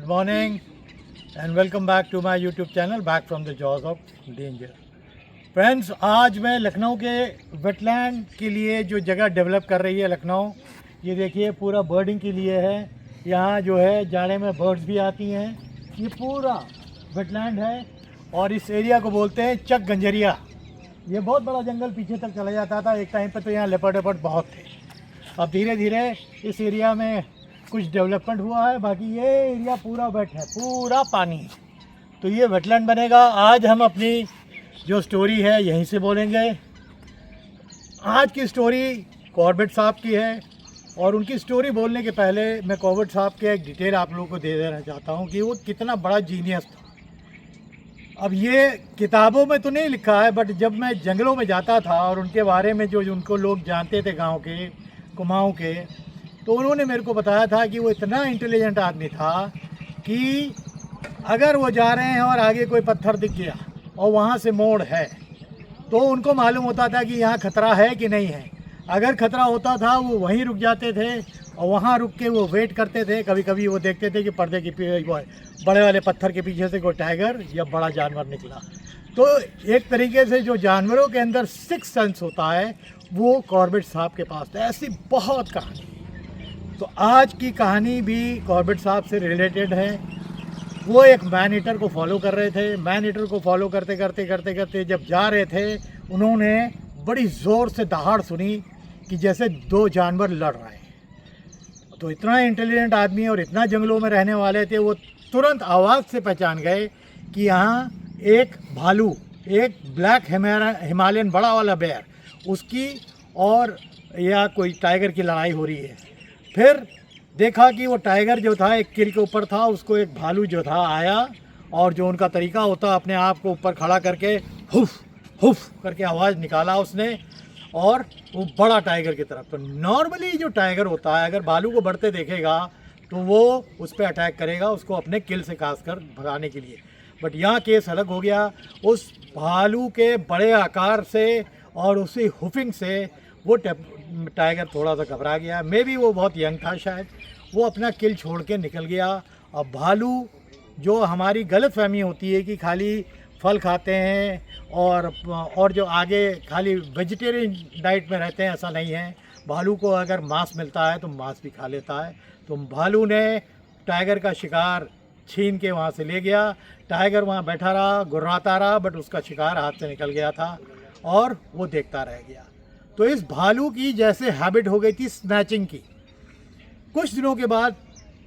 Good morning and welcome back to my YouTube channel Back from the Jaws of Danger. Friends, आज मैं लखनऊ के wetland के लिए जो जगह डेवलप कर रही है लखनऊ, ये देखिए पूरा बर्डिंग के लिए है। यहाँ जो है जाड़े में बर्ड्स भी आती हैं। ये पूरा वेटलैंड है और इस एरिया को बोलते हैं चक गंजरिया। ये बहुत बड़ा जंगल पीछे तक चला जाता था। एक टाइम पे तो यहाँ लेपर्ड बहुत थे। अब धीरे धीरे इस एरिया में कुछ डेवलपमेंट हुआ है। बाकी ये एरिया पूरा वेट है, पूरा पानी। तो ये वेटलैंड बनेगा। आज हम अपनी जो स्टोरी है यहीं से बोलेंगे। आज की स्टोरी कॉर्बेट साहब की है और उनकी स्टोरी बोलने के पहले मैं कॉर्बेट साहब के एक डिटेल आप लोगों को दे देना चाहता हूँ कि वो कितना बड़ा जीनियस था। अब ये किताबों में तो नहीं लिखा है, बट जब मैं जंगलों में जाता था और उनके बारे में जो उनको लोग जानते थे गांव के कुमाऊं के, तो उन्होंने मेरे को बताया था कि वो इतना इंटेलिजेंट आदमी था कि अगर वो जा रहे हैं और आगे कोई पत्थर दिख गया और वहाँ से मोड़ है तो उनको मालूम होता था कि यहाँ खतरा है कि नहीं है। अगर खतरा होता था वो वहीं रुक जाते थे और वहाँ रुक के वो वेट करते थे। कभी कभी वो देखते थे कि पर्दे के बड़े वाले पत्थर के पीछे से कोई टाइगर या बड़ा जानवर निकला। तो एक तरीके से जो जानवरों के अंदर सिक्स सेंस होता है वो कॉर्बेट साहब के पास था। ऐसी बहुत कहानी। तो आज की कहानी भी कॉर्बेट साहब से रिलेटेड है। वो एक मैन ईटर को फॉलो कर रहे थे। मैन ईटर को फॉलो करते करते जब जा रहे थे, उन्होंने बड़ी ज़ोर से दहाड़ सुनी कि जैसे दो जानवर लड़ रहे हैं। तो इतना इंटेलिजेंट आदमी और इतना जंगलों में रहने वाले थे, वो तुरंत आवाज़ से पहचान गए कि यहाँ एक भालू, एक ब्लैक हिमालयन बड़ा वाला बेयर, उसकी और या कोई टाइगर की लड़ाई हो रही है। फिर देखा कि वो टाइगर जो था एक किल के ऊपर था, उसको एक भालू जो था आया और जो उनका तरीका होता अपने आप को ऊपर खड़ा करके हुफ हुफ करके आवाज़ निकाला उसने और वो बड़ा टाइगर की तरफ। तो नॉर्मली जो टाइगर होता है अगर भालू को बढ़ते देखेगा तो वो उस पर अटैक करेगा, उसको अपने किल से खास कर भगाने के लिए। बट यहाँ केस अलग हो गया। उस भालू के बड़े आकार से और उसी हुफिंग से वो टाइगर थोड़ा सा घबरा गया। मे भी वो बहुत यंग था, शायद वो अपना किल छोड़ के निकल गया। अब भालू, जो हमारी गलत फहमी होती है कि खाली फल खाते हैं और जो आगे खाली वेजिटेरियन डाइट में रहते हैं, ऐसा नहीं है। भालू को अगर मांस मिलता है तो मांस भी खा लेता है। तो भालू ने टाइगर का शिकार छीन के वहाँ से ले गया। टाइगर वहाँ बैठा रहा, गुर्राता रहा, बट उसका शिकार हाथ से निकल गया था और वो देखता रह गया। तो इस भालू की जैसे हैबिट हो गई थी स्नैचिंग की। कुछ दिनों के बाद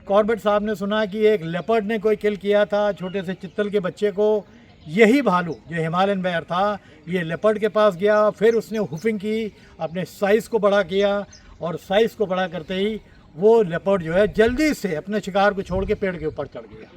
कॉर्बेट साहब ने सुना कि एक लेपर्ड ने कोई किल किया था छोटे से चित्तल के बच्चे को। यही भालू जो हिमालयन बेयर था, ये लेपर्ड के पास गया। फिर उसने हुफिंग की, अपने साइज़ को बड़ा किया और साइज़ को बड़ा करते ही वो लेपर्ड जो है जल्दी से अपने शिकार को छोड़ के पेड़ के ऊपर चढ़ गया।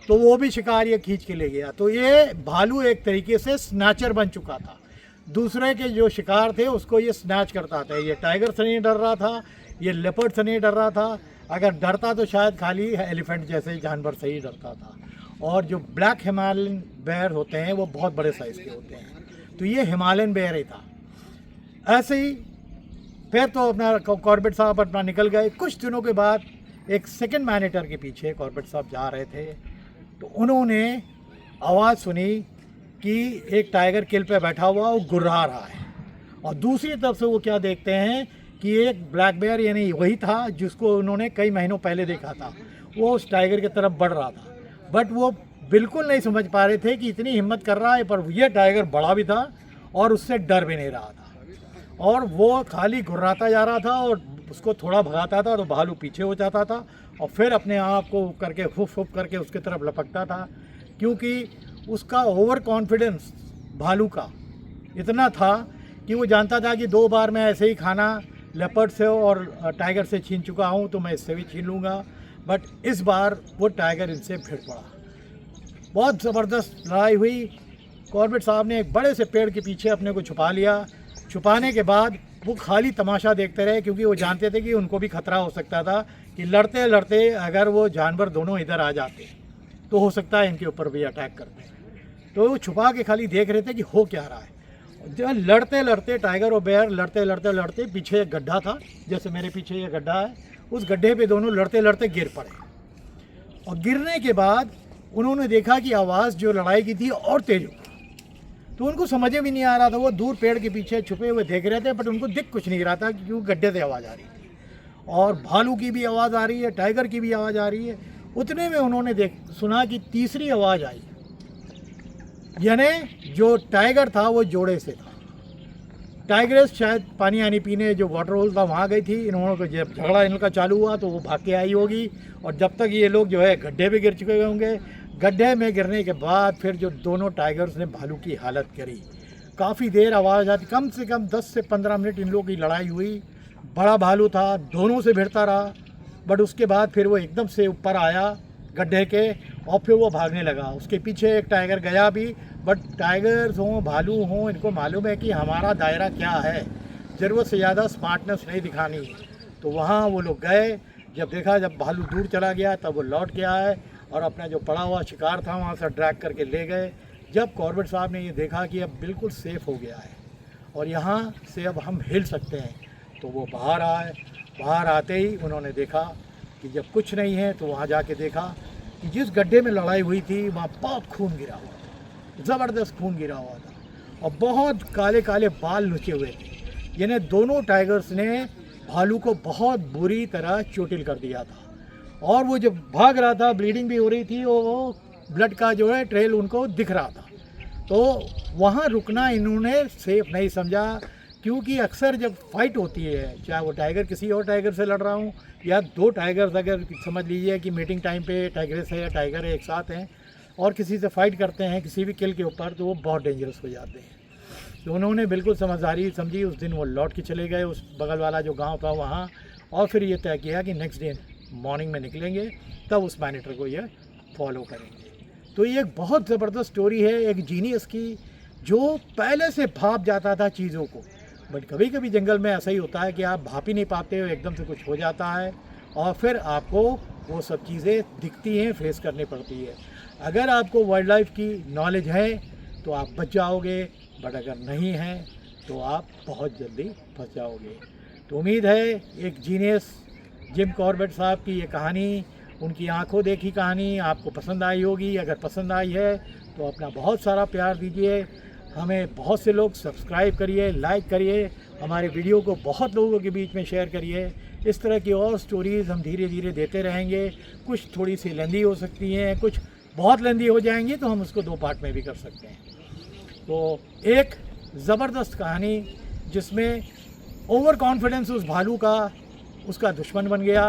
तो वो भी शिकार ये खींच के ले गया। तो ये भालू एक तरीके से स्नैचर बन चुका था। दूसरे के जो शिकार थे उसको ये स्नैच करता था। ये टाइगर से नहीं डर रहा था, ये लेपर्ड से नहीं डर रहा था। अगर डरता तो शायद खाली एलिफेंट जैसे जानवर से ही डरता था। और जो ब्लैक हिमालयन बेयर होते हैं वो बहुत बड़े साइज़ के होते हैं। तो ये हिमालयन बेयर ही था। ऐसे ही फिर तो अपना कॉर्बेट साहब अपना निकल गए। कुछ दिनों के बाद एक सेकेंड मैन ईटर के पीछे कॉर्बेट साहब जा रहे थे, तो उन्होंने आवाज़ सुनी कि एक टाइगर किल पे बैठा हुआ वो गुर्रा रहा है। और दूसरी तरफ से वो क्या देखते हैं कि एक ब्लैक बेयर, यानी वही था जिसको उन्होंने कई महीनों पहले देखा था, वो उस टाइगर की तरफ बढ़ रहा था। बट वो बिल्कुल नहीं समझ पा रहे थे कि इतनी हिम्मत कर रहा है, पर ये टाइगर बड़ा भी था और उससे डर भी नहीं रहा था। और वो खाली गुर्राता जा रहा था और उसको थोड़ा भगाता था तो भालू पीछे हो जाता था और फिर अपने आप को करके हुफ हुफ करके उसकी तरफ लपकता था। क्योंकि उसका ओवर कॉन्फिडेंस भालू का इतना था कि वो जानता था कि 2 बार मैं ऐसे ही खाना लेपर्ड से और टाइगर से छीन चुका हूँ, तो मैं इससे भी छीन लूँगा। बट इस बार वो टाइगर इनसे भिड़ पड़ा। बहुत ज़बरदस्त लड़ाई हुई। कॉर्बेट साहब ने एक बड़े से पेड़ के पीछे अपने को छुपा लिया। छुपाने के बाद वो खाली तमाशा देखते रहे, क्योंकि वो जानते थे कि उनको भी खतरा हो सकता था कि लड़ते लड़ते अगर वो जानवर दोनों इधर आ जाते तो हो सकता है इनके ऊपर भी अटैक करते। तो वो छुपा के खाली देख रहे थे कि हो क्या रहा है। जो लड़ते लड़ते टाइगर और बेयर लड़ते पीछे एक गड्ढा था, जैसे मेरे पीछे ये गड्ढा है, उस गड्ढे पे दोनों लड़ते लड़ते गिर पड़े। और गिरने के बाद उन्होंने देखा कि आवाज़ जो लड़ाई की थी और तेज हुई। तो उनको समझ में नहीं आ रहा था, वो दूर पेड़ के पीछे छुपे हुए देख रहे थे, बट उनको दिख कुछ नहीं रहा था क्योंकि गड्ढे से आवाज़ आ रही थी और भालू की भी आवाज़ आ रही है, टाइगर की भी आवाज़ आ रही है। उतने में उन्होंने सुना कि तीसरी आवाज़ आई, यानी जो टाइगर था वो जोड़े से था। टाइग्रेस शायद पानी आनी पीने जो वाटर होल था वहाँ गई थी। इन्होंने को जब झगड़ा इनका चालू हुआ तो वो भाग के आई होगी, और जब तक ये लोग जो है गड्ढे में गिर चुके होंगे। गड्ढे में गिरने के बाद फिर जो दोनों टाइगर्स ने भालू की हालत करी, काफ़ी देर आवाज़ आती, कम से कम 10 से 15 मिनट इन लोगों की लड़ाई हुई। बड़ा भालू था, दोनों से भिड़ता रहा, बट उसके बाद फिर वो एकदम से ऊपर आया गड्ढे के और फिर वो भागने लगा। उसके पीछे एक टाइगर गया भी, बट टाइगर्स हों भालू हों, इनको मालूम है कि हमारा दायरा क्या है, ज़रूरत से ज़्यादा स्मार्टनेस नहीं दिखानी। तो वहाँ वो लोग गए, जब देखा जब भालू दूर चला गया तब वो लौट के आए और अपना जो पड़ा हुआ शिकार था वहाँ से ड्रैग करके ले गए। जब कॉर्बेट साहब ने ये देखा कि अब बिल्कुल सेफ़ हो गया है और यहाँ से अब हम हिल सकते हैं, तो वो बाहर आए। बाहर आते ही उन्होंने देखा कि जब कुछ नहीं है तो वहाँ जाके देखा कि जिस गड्ढे में लड़ाई हुई थी वहाँ बहुत खून गिरा हुआ था, ज़बरदस्त खून गिरा हुआ था और बहुत काले काले बाल नुचे हुए थे। यानी दोनों टाइगर्स ने भालू को बहुत बुरी तरह चोटिल कर दिया था और वो जब भाग रहा था ब्लीडिंग भी हो रही थी, वो ब्लड का जो है ट्रेल उनको दिख रहा था। तो वहाँ रुकना इन्होंने सेफ नहीं समझा, क्योंकि अक्सर जब फाइट होती है, चाहे वो टाइगर किसी और टाइगर से लड़ रहा हूँ या दो टाइगर्स अगर समझ लीजिए कि मीटिंग टाइम पे टाइग्रेस है या टाइगर है एक साथ हैं और किसी से फाइट करते हैं किसी भी किल के ऊपर, तो वो बहुत डेंजरस हो जाते हैं। तो उन्होंने बिल्कुल समझदारी समझी। उस दिन वो लौट के चले गए उस बगल वाला जो गाँव था वहाँ, और फिर ये तय किया कि नेक्स्ट डे मॉर्निंग में निकलेंगे, तब उस मैनेटर को ये फॉलो करेंगे। तो ये एक बहुत ज़बरदस्त स्टोरी है एक जीनियस की, जो पहले से भाप जाता था चीज़ों को, बट कभी कभी जंगल में ऐसा ही होता है कि आप भाप ही नहीं पाते हो, एकदम से कुछ हो जाता है और फिर आपको वो सब चीज़ें दिखती हैं, फेस करनी पड़ती है। अगर आपको वाइल्ड लाइफ की नॉलेज है तो आप बच जाओगे, बट अगर नहीं है तो आप बहुत जल्दी फंस जाओगे। तो उम्मीद है एक जीनियस जिम कॉर्बेट साहब की ये कहानी, उनकी आंखों देखी कहानी आपको पसंद आई होगी। अगर पसंद आई है तो अपना बहुत सारा प्यार दीजिए, हमें बहुत से लोग सब्सक्राइब करिए, लाइक करिए, हमारे वीडियो को बहुत लोगों के बीच में शेयर करिए। इस तरह की और स्टोरीज़ हम धीरे धीरे देते रहेंगे। कुछ थोड़ी सी लेंदी हो सकती हैं, कुछ बहुत लेंदी हो जाएंगी तो हम उसको 2 पार्ट में भी कर सकते हैं। तो एक ज़बरदस्त कहानी जिसमें ओवर कॉन्फिडेंस उस भालू का उसका दुश्मन बन गया,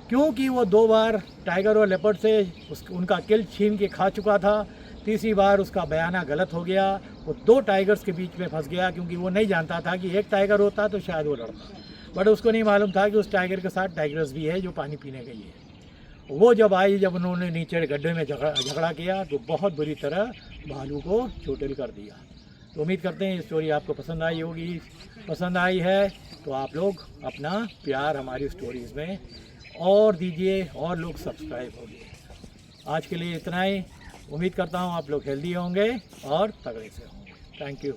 क्योंकि वो 2 बार टाइगर और लेपर्ड से उनका किल छीन के खा चुका था। तीसरी बार उसका बयाना गलत हो गया, वो 2 टाइगर्स के बीच में फंस गया, क्योंकि वो नहीं जानता था कि एक टाइगर होता तो शायद वो लड़ता, बट उसको नहीं मालूम था कि उस टाइगर के साथ टाइगर्स भी है जो पानी पीने गई है। वो जब आई, जब उन्होंने नीचे गड्ढे में झगड़ा किया तो बहुत बुरी तरह भालू को चोटिल कर दिया। तो उम्मीद करते हैं ये स्टोरी आपको पसंद आई होगी। पसंद आई है तो आप लोग अपना प्यार हमारी स्टोरीज़ में और दीजिए और लोग सब्सक्राइब होंगे। आज के लिए इतना ही। उम्मीद करता हूँ आप लोग हेल्दी होंगे और तगड़े से होंगे। Thank you.